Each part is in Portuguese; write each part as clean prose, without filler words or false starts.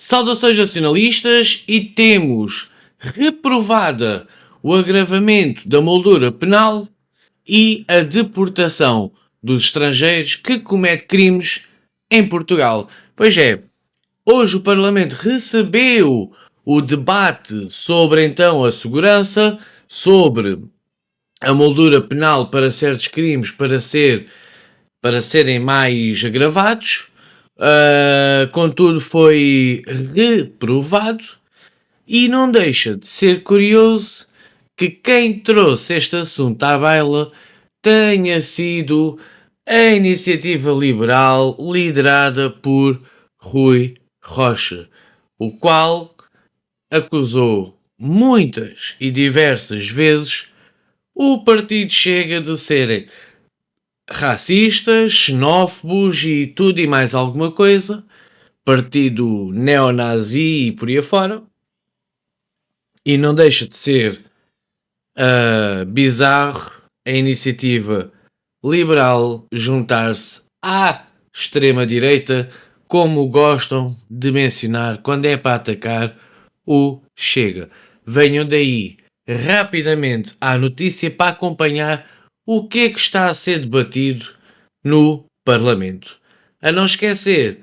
Saudações nacionalistas e temos reprovada o agravamento da moldura penal e a deportação dos estrangeiros que cometem crimes em Portugal. Pois é, hoje o Parlamento recebeu o debate sobre então a segurança, sobre a moldura penal para certos crimes para serem mais agravados. Contudo, foi reprovado e não deixa de ser curioso que quem trouxe este assunto à baila tenha sido a Iniciativa Liberal liderada por Rui Rocha, o qual acusou muitas e diversas vezes o Partido Chega de serem racistas, xenófobos e tudo e mais alguma coisa, partido neonazi e por aí afora, e não deixa de ser bizarro a iniciativa liberal juntar-se à extrema-direita, como gostam de mencionar quando é para atacar o Chega. Venham daí rapidamente à notícia para acompanhar o que é que está a ser debatido no Parlamento. A não esquecer,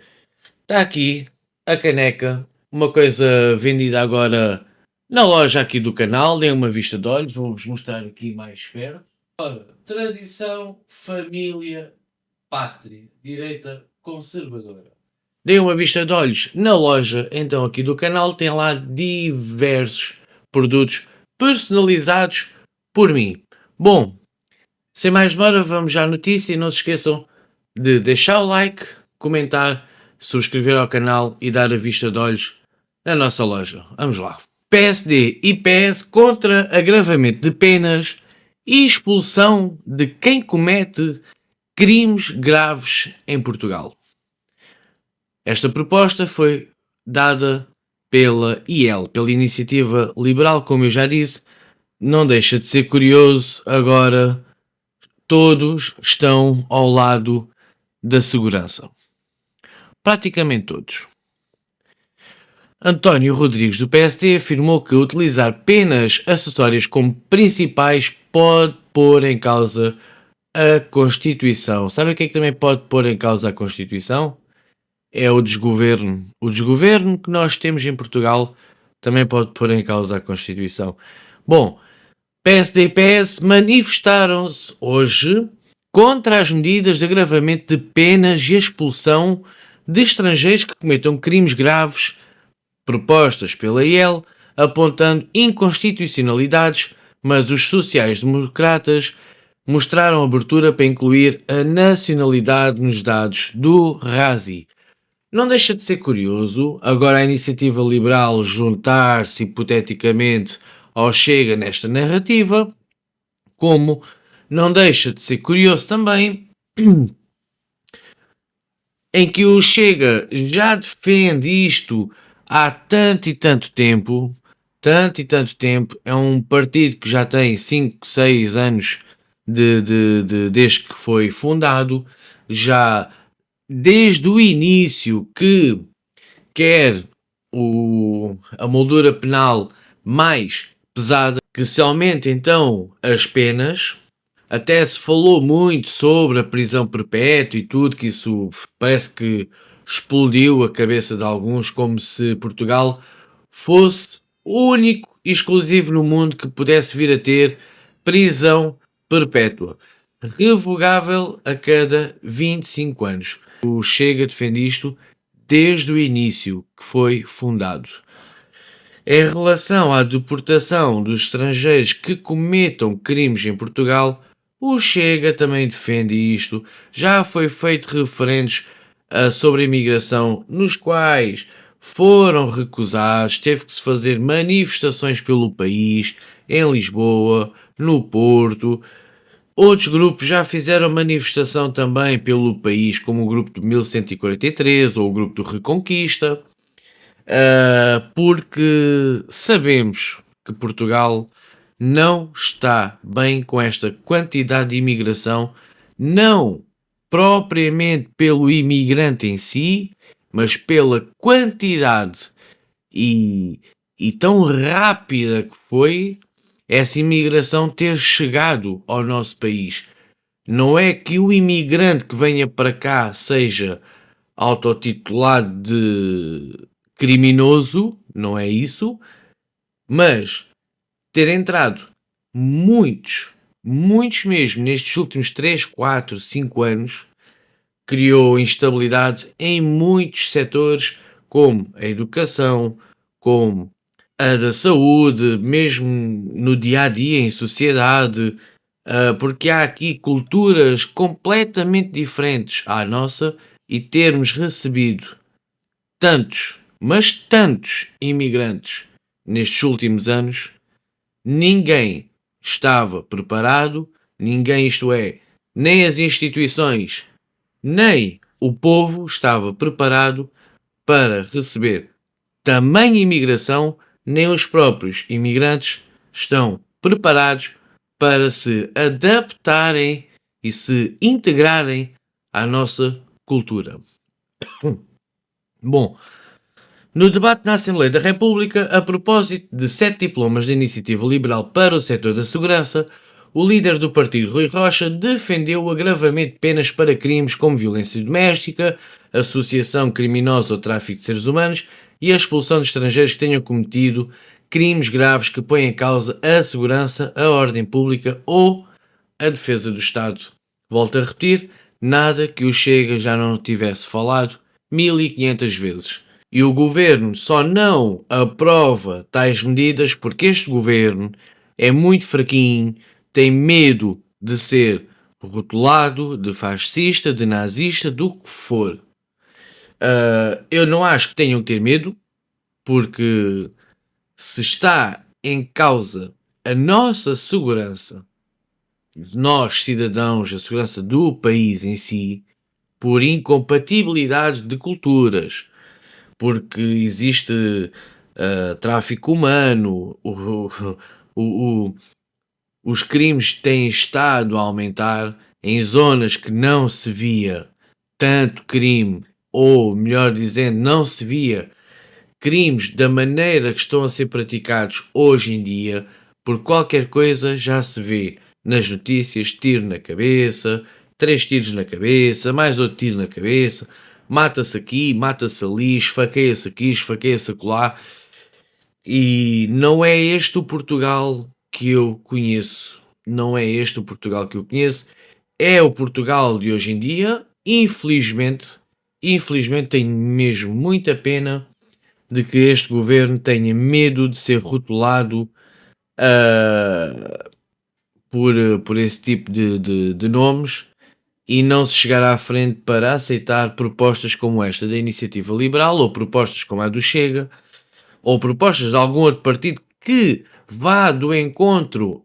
está aqui a caneca, uma coisa vendida agora na loja aqui do canal, deem uma vista de olhos, vou-vos mostrar aqui mais perto. Ora, tradição, família, pátria, direita conservadora. Deem uma vista de olhos na loja, então aqui do canal, tem lá diversos produtos personalizados por mim. Bom, sem mais demora, vamos à notícia e não se esqueçam de deixar o like, comentar, subscrever ao canal e dar a vista de olhos na nossa loja. Vamos lá. PSD e PS contra agravamento de penas e expulsão de quem comete crimes graves em Portugal. Esta proposta foi dada pela IL, pela Iniciativa Liberal, como eu já disse. Não deixa de ser curioso, agora todos estão ao lado da segurança. Praticamente todos. António Rodrigues, do PSD, afirmou que utilizar penas acessórias como principais pode pôr em causa a Constituição. Sabe o que é que também pode pôr em causa a Constituição? É o desgoverno. O desgoverno que nós temos em Portugal também pode pôr em causa a Constituição. Bom, PSD e PS manifestaram-se hoje contra as medidas de agravamento de penas e expulsão de estrangeiros que cometam crimes graves propostas pela IEL, apontando inconstitucionalidades, mas os sociais-democratas mostraram abertura para incluir a nacionalidade nos dados do RASI. Não deixa de ser curioso agora a Iniciativa Liberal juntar-se hipoteticamente ao Chega nesta narrativa, como não deixa de ser curioso também em que o Chega já defende isto há tanto e tanto tempo, é um partido que já tem 5, 6 anos desde que foi fundado, já desde o início que quer a moldura penal mais pesada, que se aumente então as penas. Até se falou muito sobre a prisão perpétua e tudo, que isso parece que explodiu a cabeça de alguns, como se Portugal fosse o único e exclusivo no mundo que pudesse vir a ter prisão perpétua, revogável a cada 25 anos. O Chega defende isto desde o início que foi fundado. Em relação à deportação dos estrangeiros que cometam crimes em Portugal, o Chega também defende isto. Já foi feito referendos sobre a imigração, nos quais foram recusados, teve que se fazer manifestações pelo país, em Lisboa, no Porto. Outros grupos já fizeram manifestação também pelo país, como o grupo de 1143 ou o grupo do Reconquista, porque sabemos que Portugal não está bem com esta quantidade de imigração, não propriamente pelo imigrante em si, mas pela quantidade e, e tão rápida que foi essa imigração ter chegado ao nosso país. Não é que o imigrante que venha para cá seja autotitulado de criminoso, não é isso, mas ter entrado muitos, muitos mesmo, nestes últimos 3, 4, 5 anos, criou instabilidade em muitos setores, como a educação, como a da saúde, mesmo no dia a dia, em sociedade, porque há aqui culturas completamente diferentes à nossa e termos recebido tantos, mas tantos imigrantes nestes últimos anos, ninguém estava preparado, ninguém, isto é, nem as instituições, nem o povo estava preparado para receber tamanha imigração, nem os próprios imigrantes estão preparados para se adaptarem e se integrarem à nossa cultura. Bom, no debate na Assembleia da República, a propósito de 7 diplomas da Iniciativa Liberal para o setor da segurança, o líder do partido, Rui Rocha, defendeu o agravamento de penas para crimes como violência doméstica, associação criminosa ou tráfico de seres humanos e a expulsão de estrangeiros que tenham cometido crimes graves que põem em causa a segurança, a ordem pública ou a defesa do Estado. Volto a repetir, nada que o Chega já não tivesse falado 1500 vezes. E o governo só não aprova tais medidas porque este governo é muito fraquinho, tem medo de ser rotulado de fascista, de nazista, do que for. Eu não acho que tenham que ter medo, porque se está em causa a nossa segurança, nós cidadãos, a segurança do país em si, por incompatibilidades de culturas, porque existe tráfico humano, o- os crimes têm estado a aumentar em zonas que não se via tanto crime, ou melhor dizendo, não se via crimes da maneira que estão a ser praticados hoje em dia, por qualquer coisa já se vê nas notícias, tiro na cabeça, 3 tiros na cabeça, mais outro tiro na cabeça, mata-se aqui, mata-se ali, esfaqueia-se aqui, esfaqueia-se acolá. E não é este o Portugal que eu conheço. Não é este o Portugal que eu conheço. É o Portugal de hoje em dia. Infelizmente tenho mesmo muita pena de que este governo tenha medo de ser rotulado ah, por esse tipo de nomes e não se chegar à frente para aceitar propostas como esta da Iniciativa Liberal ou propostas como a do Chega ou propostas de algum outro partido que vá do encontro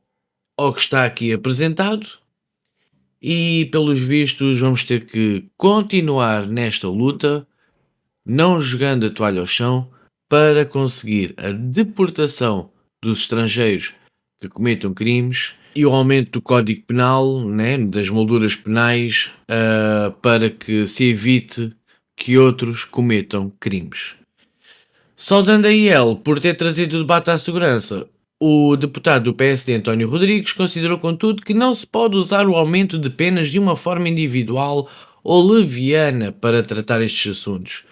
ao que está aqui apresentado e, pelos vistos, vamos ter que continuar nesta luta, não jogando a toalha ao chão, para conseguir a deportação dos estrangeiros que cometam crimes e o aumento do Código Penal, né, das molduras penais, para que se evite que outros cometam crimes. Saudando a IEL por ter trazido o debate à segurança, o deputado do PSD António Rodrigues considerou, contudo, que não se pode usar o aumento de penas de uma forma individual ou leviana para tratar estes assuntos.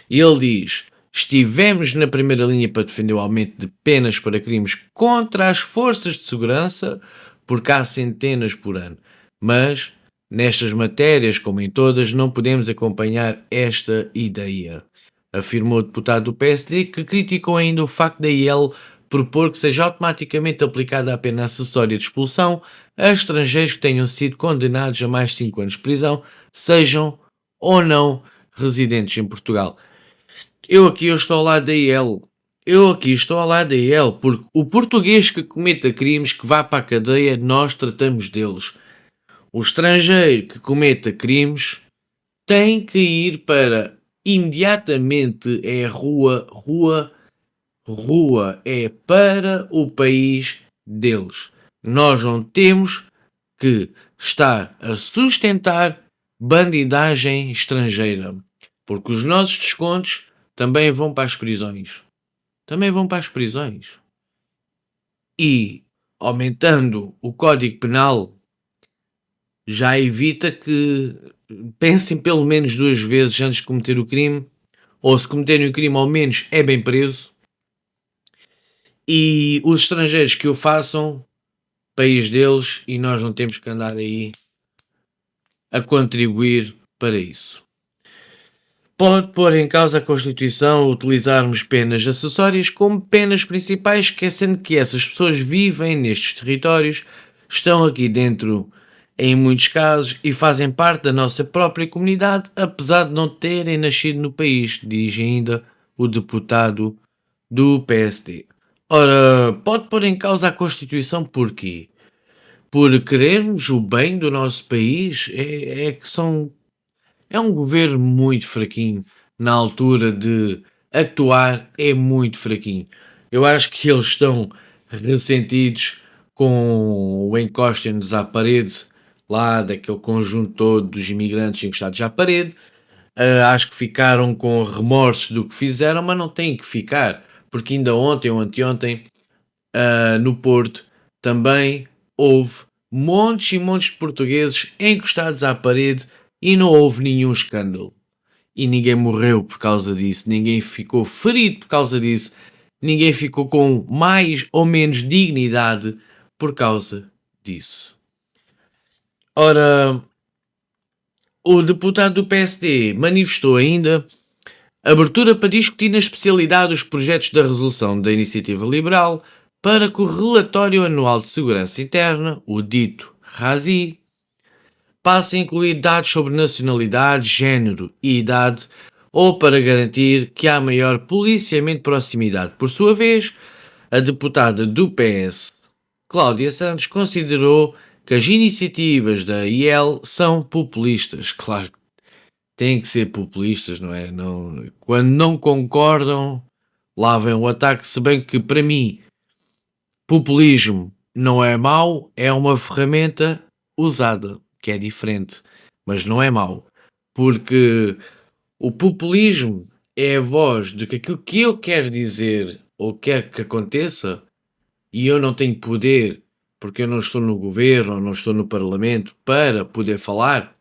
Ele diz: estivemos na primeira linha para defender o aumento de penas para crimes contra as forças de segurança, porque há centenas por ano. Mas, nestas matérias, como em todas, não podemos acompanhar esta ideia, afirmou o deputado do PSD, que criticou ainda o facto da IEL propor que seja automaticamente aplicada a pena acessória de expulsão a estrangeiros que tenham sido condenados a mais de 5 anos de prisão, sejam ou não residentes em Portugal. Eu estou ao lado da IEL. Eu aqui estou ao lado da IEL, porque o português que cometa crimes que vá para a cadeia, nós tratamos deles. O estrangeiro que cometa crimes tem que ir para imediatamente é rua, é para o país deles. Nós não temos que estar a sustentar bandidagem estrangeira, porque os nossos descontos também vão para as prisões. também vão para as prisões. E aumentando o Código Penal já evita que pensem pelo menos 2 vezes antes de cometer o crime, ou se cometerem o crime ao menos é bem preso, e os estrangeiros que o façam, país deles, e nós não temos que andar aí a contribuir para isso. Pode pôr em causa a Constituição utilizarmos penas acessórias como penas principais, esquecendo que essas pessoas vivem nestes territórios, estão aqui dentro em muitos casos e fazem parte da nossa própria comunidade, apesar de não terem nascido no país, diz ainda o deputado do PSD. Ora, pode pôr em causa a Constituição porquê? Por querermos o bem do nosso país? É um governo muito fraquinho na altura de atuar, é muito fraquinho. Eu acho que eles estão ressentidos com o encosta-nos à parede, lá daquele conjunto todo dos imigrantes encostados à parede. Acho que ficaram com remorsos do que fizeram, mas não têm que ficar, porque ainda ontem ou anteontem, no Porto, também houve montes e montes de portugueses encostados à parede e não houve nenhum escândalo. E ninguém morreu por causa disso, ninguém ficou ferido por causa disso, ninguém ficou com mais ou menos dignidade por causa disso. Ora, o deputado do PSD manifestou ainda abertura para discutir na especialidade os projetos da resolução da Iniciativa Liberal para que o Relatório Anual de Segurança Interna, o dito RASI, passe a incluir dados sobre nacionalidade, género e idade, ou para garantir que há maior policiamento de proximidade. Por sua vez, a deputada do PS, Cláudia Santos, considerou que as iniciativas da IEL são populistas. Claro que têm que ser populistas, não é? Não, quando não concordam, lá vem o ataque, se bem que para mim populismo não é mau, é uma ferramenta usada, que é diferente, mas não é mau, porque o populismo é a voz de que aquilo que eu quero dizer ou quero que aconteça e eu não tenho poder porque eu não estou no governo ou não estou no parlamento para poder falar.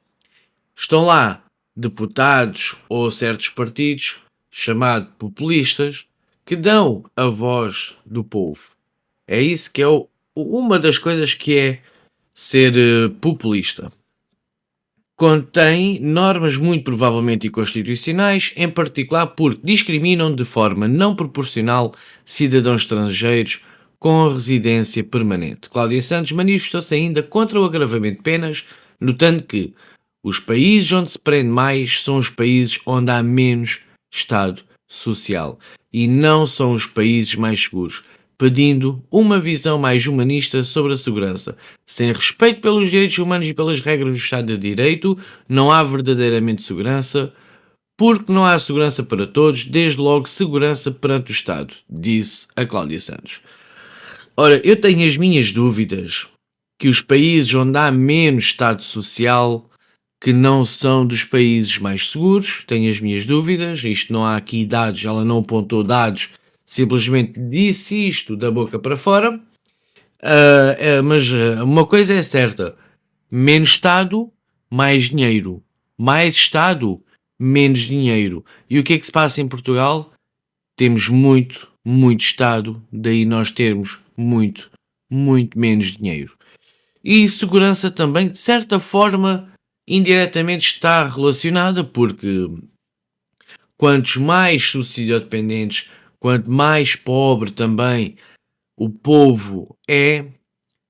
Estão lá deputados ou certos partidos chamados populistas que dão a voz do povo. É isso que é uma das coisas que é ser populista. Contém normas muito provavelmente inconstitucionais, em particular porque discriminam de forma não proporcional cidadãos estrangeiros com residência permanente. Cláudia Santos manifestou-se ainda contra o agravamento de penas, notando que os países onde se prende mais são os países onde há menos Estado social e não são os países mais seguros, pedindo uma visão mais humanista sobre a segurança. Sem respeito pelos direitos humanos e pelas regras do Estado de Direito, não há verdadeiramente segurança, porque não há segurança para todos, desde logo segurança perante o Estado, disse a Cláudia Santos. Ora, eu tenho as minhas dúvidas que os países onde há menos Estado social que não são dos países mais seguros, tenho as minhas dúvidas, isto não há aqui dados, ela não apontou dados, simplesmente disse isto da boca para fora, mas uma coisa é certa, menos Estado, mais dinheiro, mais Estado, menos dinheiro. E o que é que se passa em Portugal? Temos muito, muito Estado, daí nós termos muito, muito menos dinheiro. E segurança também, de certa forma, indiretamente está relacionada, porque quantos mais subsidiodependentes, quanto mais pobre também o povo é,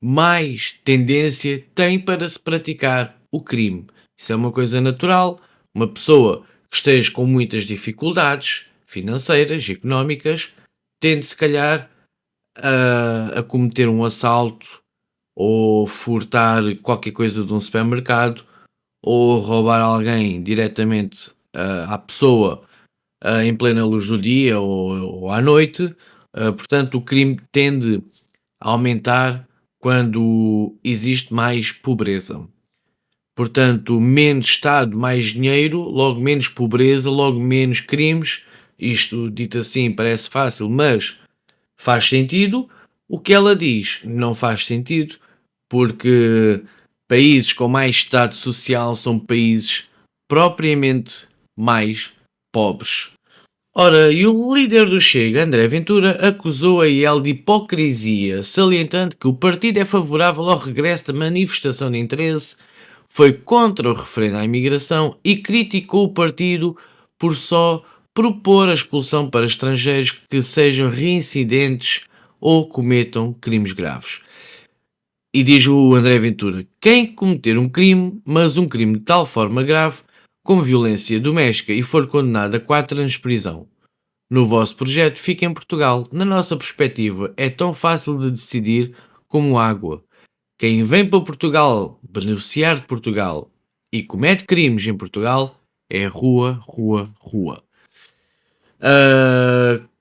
mais tendência tem para se praticar o crime. Isso é uma coisa natural. Uma pessoa que esteja com muitas dificuldades financeiras, económicas, tende se calhar a cometer um assalto ou furtar qualquer coisa de um supermercado ou roubar alguém diretamente à pessoa em plena luz do dia ou à noite. Portanto, o crime tende a aumentar quando existe mais pobreza. Portanto, menos Estado, mais dinheiro, logo menos pobreza, logo menos crimes, Isto dito assim parece fácil, mas faz sentido. O que ela diz não faz sentido, porque países com mais estado social são países propriamente mais pobres. Ora, e o líder do Chega, André Ventura, acusou a IEL de hipocrisia, salientando que o partido é favorável ao regresso da manifestação de interesse, foi contra o referendo à imigração e criticou o partido por só propor a expulsão para estrangeiros que sejam reincidentes ou cometam crimes graves. E diz o André Ventura: quem cometer um crime, mas um crime de tal forma grave, como violência doméstica e for condenado a 4 anos de prisão, no vosso projeto fica em Portugal. Na nossa perspectiva, é tão fácil de decidir como água. Quem vem para Portugal beneficiar de Portugal e comete crimes em Portugal é rua, rua, rua.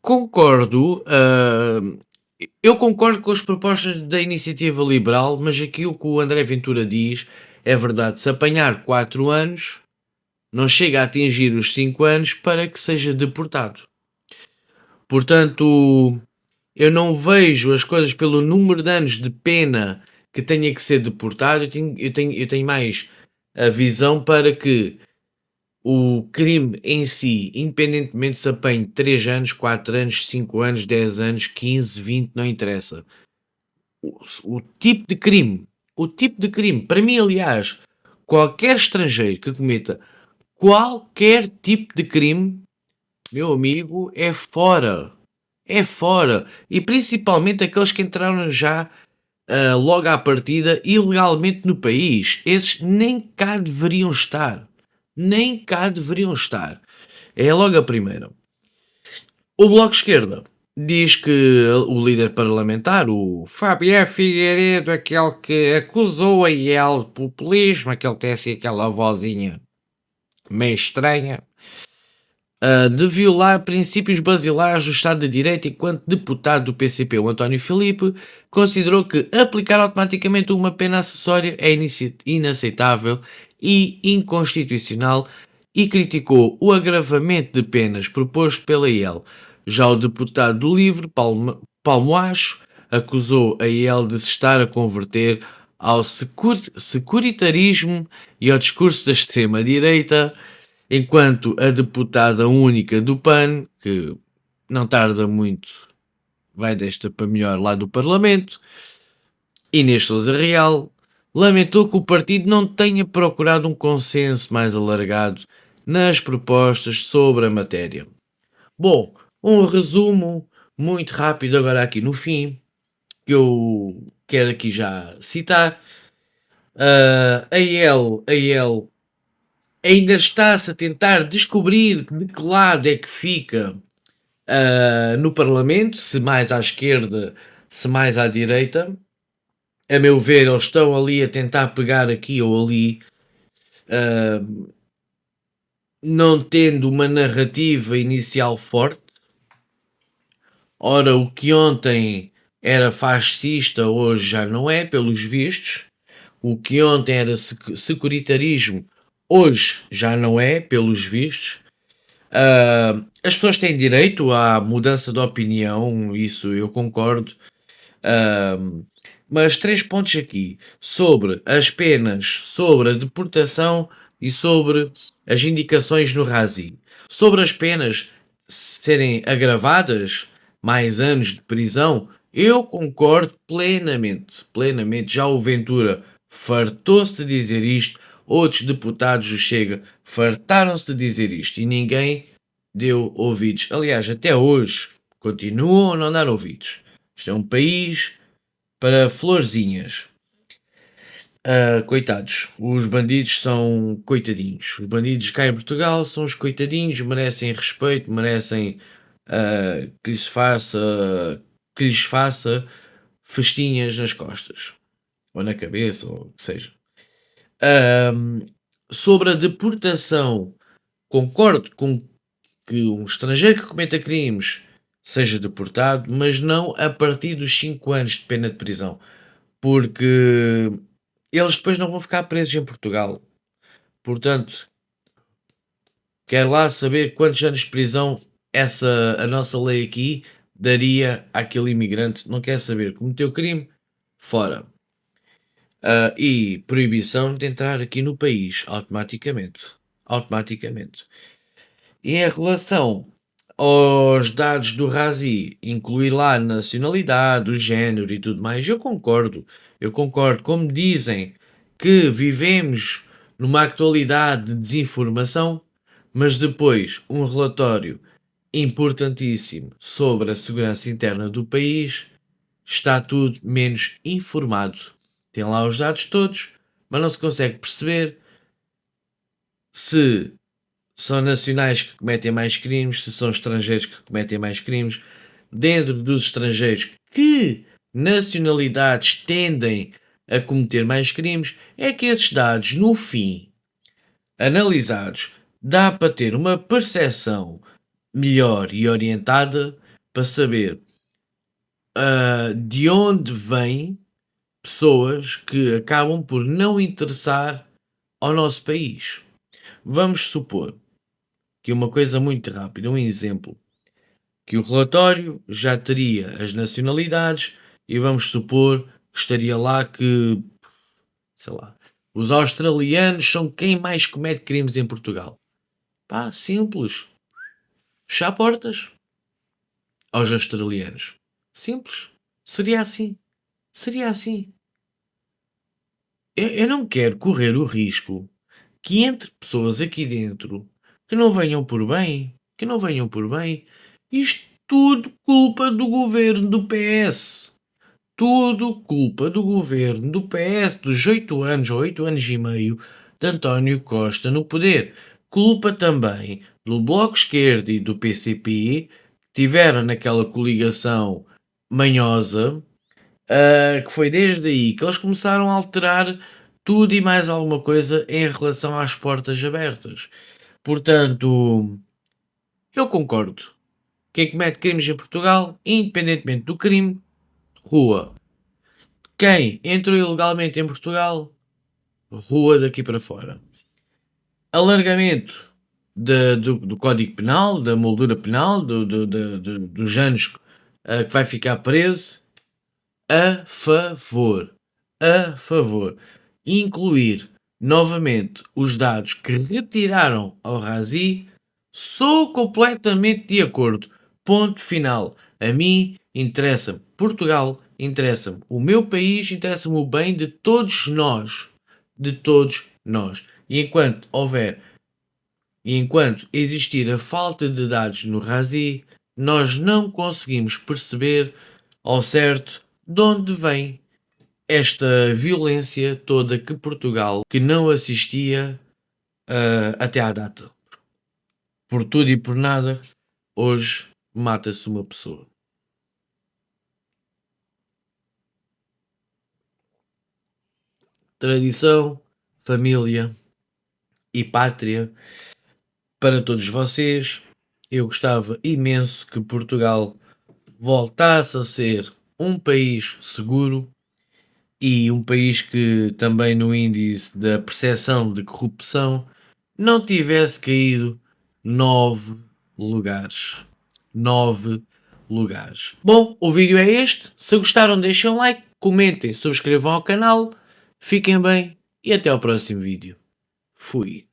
Concordo. Eu concordo com as propostas da iniciativa liberal, mas aqui o que o André Ventura diz é verdade. Se apanhar 4 anos, não chega a atingir os 5 anos para que seja deportado. Portanto, eu não vejo as coisas pelo número de anos de pena que tenha que ser deportado. Eu tenho mais a visão para que o crime em si, independentemente se apanhe 3 anos, 4 anos, 5 anos, 10 anos, 15, 20, não interessa. O tipo de crime, para mim, aliás, qualquer estrangeiro que cometa qualquer tipo de crime, meu amigo, é fora. É fora. E principalmente aqueles que entraram já logo à partida ilegalmente no país. Esses nem cá deveriam estar. Nem cá deveriam estar. É logo a primeira. O Bloco de Esquerda diz que o líder parlamentar, o Fabián Figueiredo, aquele que acusou a IEL de populismo, aquele que tem assim aquela vozinha meio estranha, de violar princípios basilares do Estado de Direito, enquanto deputado do PCP, o António Filipe, considerou que aplicar automaticamente uma pena acessória é inaceitável e inconstitucional e criticou o agravamento de penas proposto pela IEL. Já o deputado do LIVRE, Paulo Acho, acusou a IEL de se estar a converter ao securitarismo e ao discurso da extrema-direita, enquanto a deputada única do PAN, que não tarda muito, vai desta para melhor lá do Parlamento, Inês Sousa Real, lamentou que o partido não tenha procurado um consenso mais alargado nas propostas sobre a matéria. Bom, um resumo muito rápido agora aqui no fim, que eu quero aqui já citar. A IEL ainda está-se a tentar descobrir de que lado é que fica no Parlamento, se mais à esquerda, se mais à direita. A meu ver, eles estão ali a tentar pegar aqui ou ali, não tendo uma narrativa inicial forte. Ora, o que ontem era fascista, hoje já não é, pelos vistos. O que ontem era securitarismo, hoje já não é, pelos vistos. As pessoas têm direito à mudança de opinião, isso eu concordo. Mas 3 pontos aqui sobre as penas, sobre a deportação e sobre as indicações no RASI. Sobre as penas serem agravadas, mais anos de prisão, eu concordo plenamente, plenamente. Já o Ventura fartou-se de dizer isto, outros deputados do Chega fartaram-se de dizer isto e ninguém deu ouvidos. Aliás, até hoje continuam a não dar ouvidos. Isto é um país para florzinhas. Coitados, os bandidos são coitadinhos. Os bandidos cá em Portugal são os coitadinhos, merecem respeito, merecem que lhes faça festinhas nas costas, ou na cabeça, ou o que seja. Sobre a deportação, concordo com que um estrangeiro que cometa crimes seja deportado, mas não a partir dos 5 anos de pena de prisão, porque eles depois não vão ficar presos em Portugal. Portanto, quero lá saber quantos anos de prisão a nossa lei aqui daria àquele imigrante, não quer saber, cometeu crime, fora. E proibição de entrar aqui no país, automaticamente. Automaticamente. E em relação aos dados do RASI, incluir lá a nacionalidade, o género e tudo mais, eu concordo. Eu concordo. Como dizem que vivemos numa atualidade de desinformação, mas depois um relatório importantíssimo sobre a segurança interna do país está tudo menos informado. Tem lá os dados todos, mas não se consegue perceber se são nacionais que cometem mais crimes, se são estrangeiros que cometem mais crimes. Dentro dos estrangeiros, que nacionalidades tendem a cometer mais crimes, é que esses dados, no fim, analisados, dá para ter uma percepção melhor e orientada para saber de onde vêm pessoas que acabam por não interessar ao nosso país. Vamos supor que uma coisa muito rápida, um exemplo, que o relatório já teria as nacionalidades e vamos supor que estaria lá que, sei lá, os australianos são quem mais comete crimes em Portugal. Pá, simples. Fechar portas aos australianos. Simples. Seria assim. Seria assim. Eu não quero correr o risco que entre pessoas aqui dentro que não venham por bem, que não venham por bem, isto tudo culpa do governo do PS. Tudo culpa do governo do PS dos 8 anos ou 8 anos e meio de António Costa no poder. Culpa também do Bloco Esquerdo e do PCP, que tiveram naquela coligação manhosa, que foi desde aí que eles começaram a alterar tudo e mais alguma coisa em relação às portas abertas. Portanto, eu concordo. Quem comete crimes em Portugal, independentemente do crime, rua. Quem entrou ilegalmente em Portugal, rua daqui para fora. Alargamento do Código Penal, da moldura penal, dos anos que vai ficar preso, a favor. A favor. Incluir novamente os dados que retiraram ao Razi, sou completamente de acordo. Ponto final. A mim interessa-me Portugal, interessa-me o meu país, interessa-me o bem de todos nós. De todos nós. E enquanto existir a falta de dados no RASI, nós não conseguimos perceber ao certo de onde vem esta violência toda que Portugal que não assistia até à data. Por tudo e por nada, hoje mata-se uma pessoa. Tradição, família e pátria para todos vocês. Eu gostava imenso que Portugal voltasse a ser um país seguro e um país que também no índice da percepção de corrupção não tivesse caído 9 lugares. 9 lugares. Bom, o vídeo é este. Se gostaram, deixem um like, comentem, subscrevam ao canal, fiquem bem e até ao próximo vídeo. Fui.